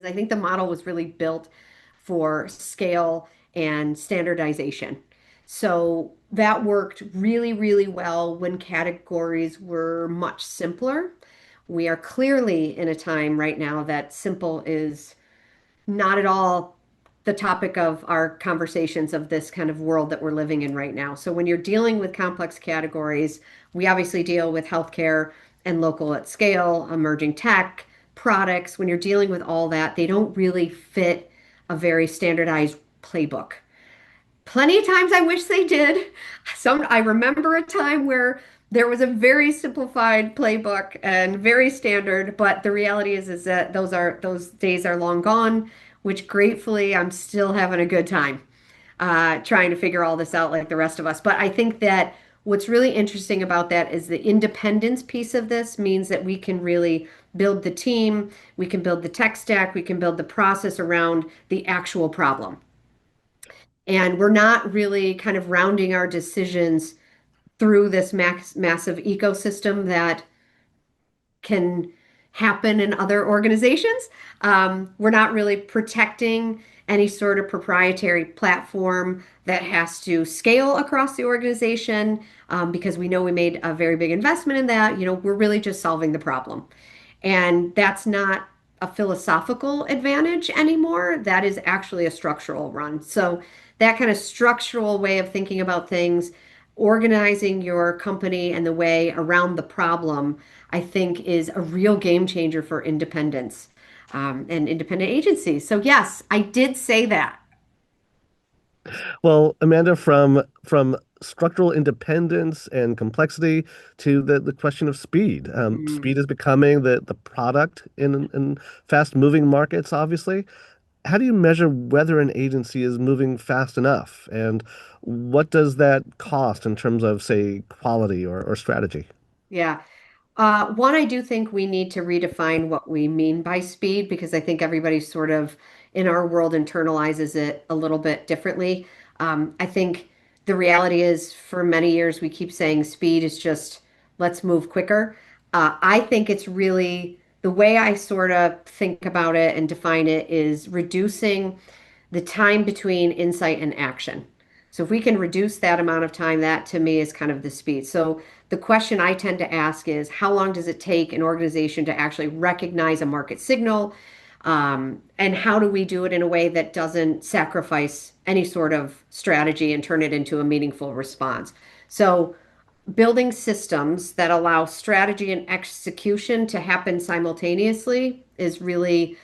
I think the model was really built for scale and standardization. So that worked really, really well when categories were much simpler. We are clearly in a time right now that simple is not at all the topic of our conversations of this kind of world that we're living in right now. So when you're dealing with complex categories, we obviously deal with healthcare and local at scale, emerging tech, products. When you're dealing with all that, they don't really fit a very standardized playbook. Plenty of times I wish they did. I remember a time where there was a very simplified playbook and very standard, but the reality is that those days are long gone, which gratefully I'm still having a good time trying to figure all this out like the rest of us. But I think that what's really interesting about that is the independence piece of this means that we can really build the team, we can build the tech stack, we can build the process around the actual problem. And we're not really kind of rounding our decisions through this massive ecosystem that can happen in other organizations. We're not really protecting any sort of proprietary platform that has to scale across the organization because we know we made a very big investment in that. We're really just solving the problem. And that's not a philosophical advantage anymore. That is actually a structural run. So that kind of structural way of thinking about things, organizing your company and the way around the problem, I think is a real game changer for independence and independent agencies. So yes, I did say that. Well, Amanda, from structural independence and complexity to the question of speed. Mm. Speed is becoming the product in fast moving markets, obviously. How do you measure whether an agency is moving fast enough? And what does that cost in terms of, say, quality or strategy? Yeah. One, I do think we need to redefine what we mean by speed because I think everybody sort of in our world internalizes it a little bit differently. I think the reality is for many years we keep saying speed is just let's move quicker. I think it's really the way I sort of think about it and define it is reducing the time between insight and action. So if we can reduce that amount of time, that to me is kind of the speed. So the question I tend to ask is how long does it take an organization to actually recognize a market signal? And how do we do it in a way that doesn't sacrifice any sort of strategy and turn it into a meaningful response? So building systems that allow strategy and execution to happen simultaneously is really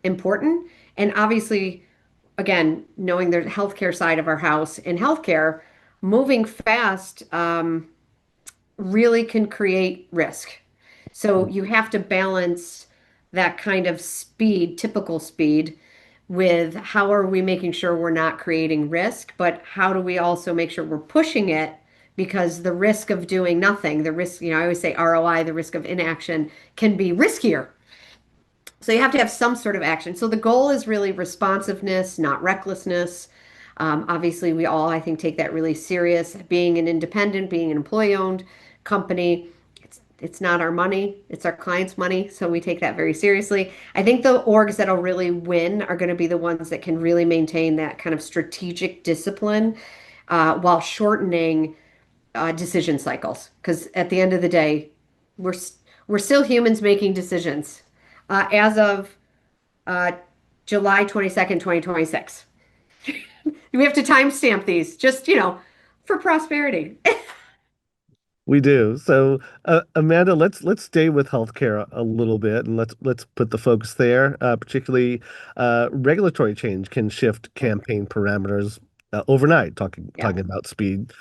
important. And obviously, again, knowing the healthcare side of our house in healthcare, moving fast really can create risk. So you have to balance that kind of speed, typical speed, with how are we making sure we're not creating risk, but how do we also make sure we're pushing it because the risk of doing nothing, the risk, I always say ROI, the risk of inaction can be riskier. So you have to have some sort of action. So the goal is really responsiveness, not recklessness. Obviously, we all, I think, take that really serious. Being an independent, being an employee-owned company, it's not our money, it's our clients' money. So we take that very seriously. I think the orgs that'll really win are going to be the ones that can really maintain that kind of strategic discipline while shortening decision cycles. Because at the end of the day, we're we're still humans making decisions. As of uh, July 22nd, 2026. We have to timestamp these just, for prosperity. We do. So, Amanda, let's stay with healthcare a little bit, and let's put the focus there. Particularly, regulatory change can shift campaign parameters overnight. Yeah. Talking about speed.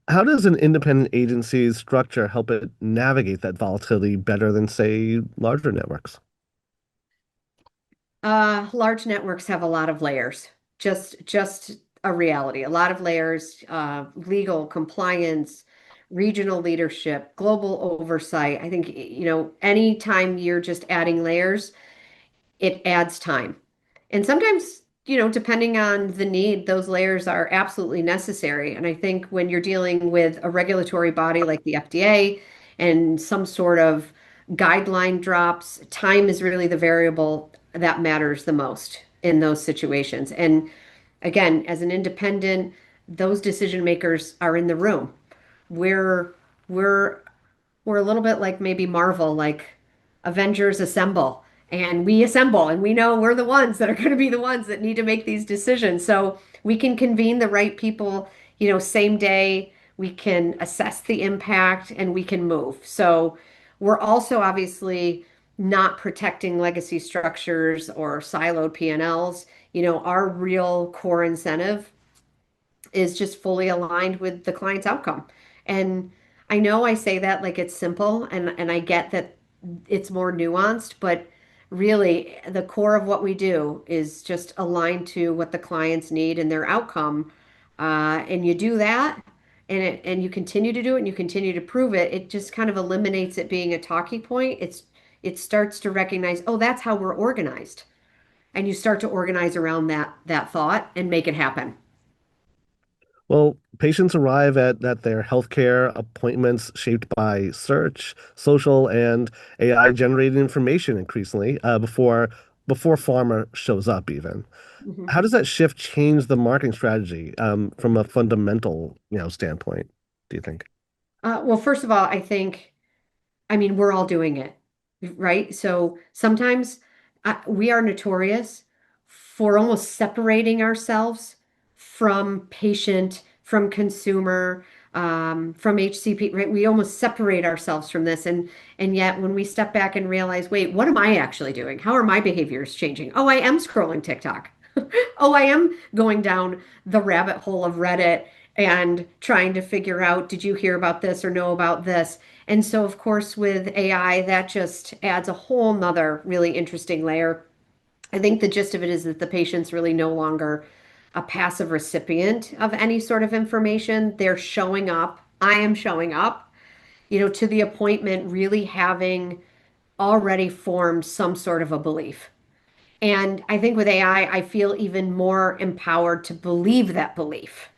How does an independent agency's structure help it navigate that volatility better than, say, larger networks? Large networks have a lot of layers. Just a reality. A lot of layers, legal compliance, regional leadership, global oversight. I think, anytime you're just adding layers, it adds time. And sometimes, depending on the need, those layers are absolutely necessary. And I think when you're dealing with a regulatory body like the FDA and some sort of guideline drops, time is really the variable that matters the most in those situations. And again, as an independent, those decision makers are in the room. We're we're we're a little bit like maybe Marvel, like Avengers assemble. And we assemble, and we know we're the ones that are going to be the ones that need to make these decisions. So we can convene the right people, same day. We can assess the impact and we can move. So we're also obviously not protecting legacy structures or siloed P&Ls. Our real core incentive is just fully aligned with the client's outcome. And I know I say that like it's simple, and I get that it's more nuanced, but really the core of what we do is just aligned to what the clients need and their outcome. And you do that and you continue to do it and you continue to prove it, it just kind of eliminates it being a talking point. It starts to recognize, oh, that's how we're organized. And you start to organize around that thought and make it happen. Well, patients arrive at their healthcare appointments shaped by search, social, and AI generated information increasingly before pharma shows up even. Mhm. How does that shift change the marketing strategy from a fundamental, standpoint, do you think? Well, first of all, I mean, we're all doing it, right? So sometimes we are notorious for almost separating ourselves from patient, from consumer, from HCP, right? We almost separate ourselves from this. And yet when we step back and realize, wait, what am I actually doing? How are my behaviors changing? Oh, I am scrolling TikTok. Oh, I am going down the rabbit hole of Reddit and trying to figure out, did you hear about this or know about this? And so, of course, with AI, that just adds a whole nother really interesting layer. I think the gist of it is that the patient's really no longer a passive recipient of any sort of information. They're showing up. I am showing up, to the appointment, really having already formed some sort of a belief. And I think with AI, I feel even more empowered to believe that belief,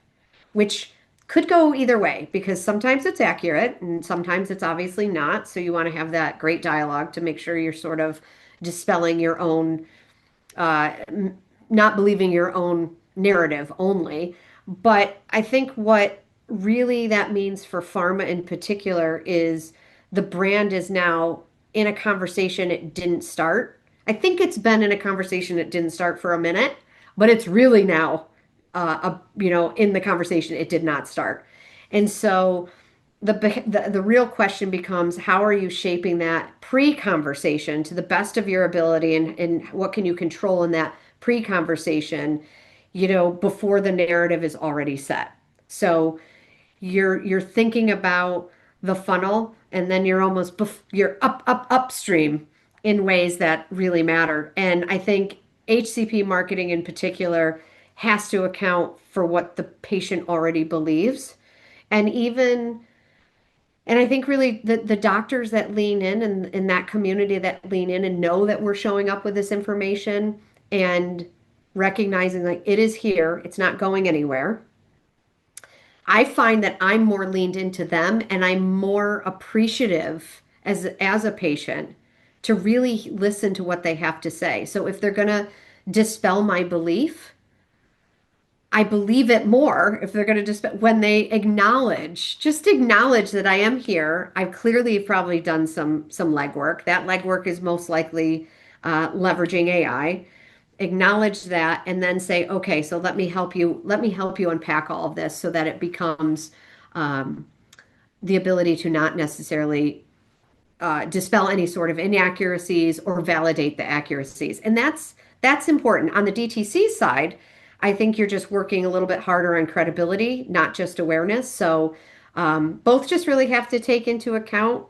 which could go either way because sometimes it's accurate and sometimes it's obviously not. So you want to have that great dialogue to make sure you're sort of dispelling your own, uh, not believing your own narrative only. But I think what really that means for pharma in particular is the brand is now in a conversation it didn't start. I think it's been in a conversation it didn't start for a minute, but it's really now, in the conversation it did not start. And so the real question becomes how are you shaping that pre-conversation to the best of your ability and what can you control in that pre-conversation, before the narrative is already set. So you're thinking about the funnel and then you're upstream in ways that really matter. And I think HCP marketing in particular has to account for what the patient already believes. And I think really the doctors that lean in and in that community that lean in and know that we're showing up with this information and recognizing like it is here, it's not going anywhere. I find that I'm more leaned into them and I'm more appreciative as a patient to really listen to what they have to say. So if they're going to dispel my belief, I believe it more if they're going to just when they just acknowledge that I am here. I've clearly probably done some legwork. That legwork is most likely leveraging AI. Acknowledge that and then say, okay, so let me help you. Let me help you unpack all of this so that it becomes the ability to not necessarily dispel any sort of inaccuracies or validate the accuracies. And that's important. On the DTC side, I think you're just working a little bit harder on credibility, not just awareness. So both just really have to take into account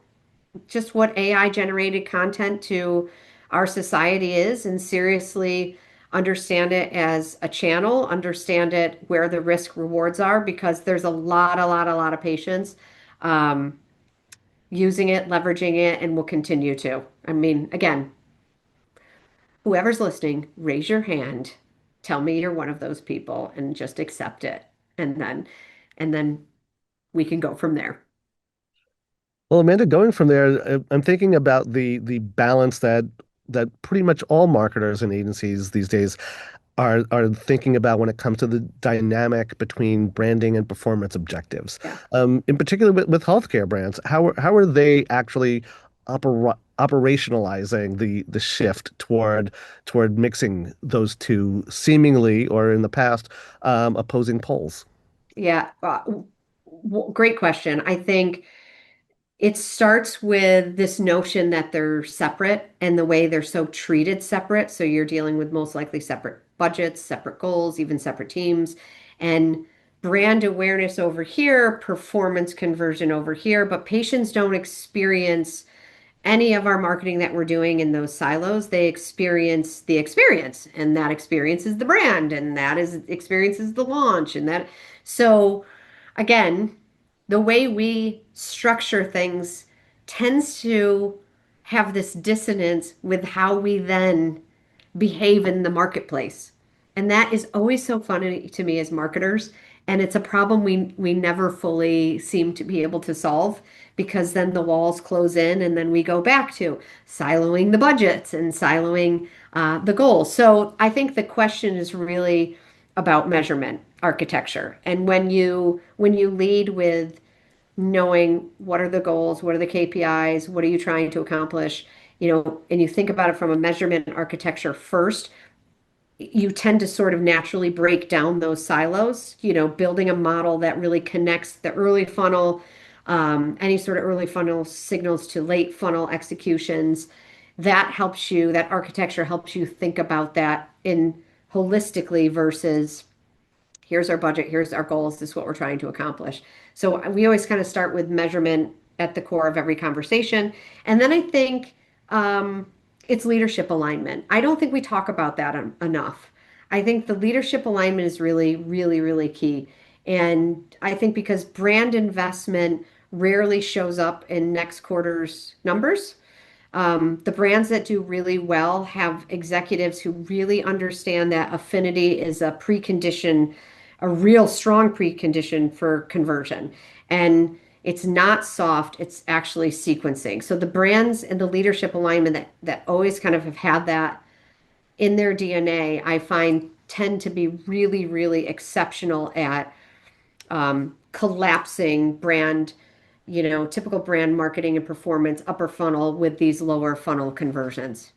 just what AI generated content to our society is and seriously understand it as a channel, understand it where the risk rewards are, because there's a lot of patients. Um, Using it, leveraging it, and will continue to. I mean, again, whoever's listening, raise your hand. Tell me you're one of those people and just accept it. And then we can go from there. Well, Amanda, going from there, I'm thinking about the balance that that pretty much all marketers and agencies these days are thinking about when it comes to the dynamic between branding and performance objectives. Yeah. In particular with healthcare brands, how are they actually operationalizing the shift toward mixing those two seemingly, or in the past, opposing poles? Yeah. Great question. I think it starts with this notion that they're separate and the way they're so treated separate. So you're dealing with most likely separate budgets, separate goals, even separate teams, and brand awareness over here, performance conversion over here. But patients don't experience any of our marketing that we're doing in those silos. They experience the experience, and that experience is the brand, and that is experience is the launch, and that. So again, the way we structure things tends to have this dissonance with how we then behave in the marketplace. And that is always so funny to me as marketers. And it's a problem we never fully seem to be able to solve because then the walls close in and then we go back to siloing the budgets and siloing the goals. So I think the question is really about measurement architecture. And when you lead with knowing what are the goals, what are the KPIs, what are you trying to accomplish, and you think about it from a measurement architecture first, you tend to sort of naturally break down those silos, building a model that really connects the early funnel, any sort of early funnel signals to late funnel executions. That architecture helps you think about that in holistically versus here's our budget, here's our goals, this is what we're trying to accomplish. So we always kind of start with measurement at the core of every conversation. And then I think it's leadership alignment. I don't think we talk about that enough. I think the leadership alignment is really, really, really key. And I think because brand investment rarely shows up in next quarter's numbers, the brands that do really well have executives who really understand that affinity is a precondition, a real strong precondition for conversion. And it's not soft, it's actually sequencing. So the brands and the leadership alignment that always kind of have had that in their DNA, I find tend to be really, really exceptional at collapsing typical brand marketing and performance upper funnel with these lower funnel conversions.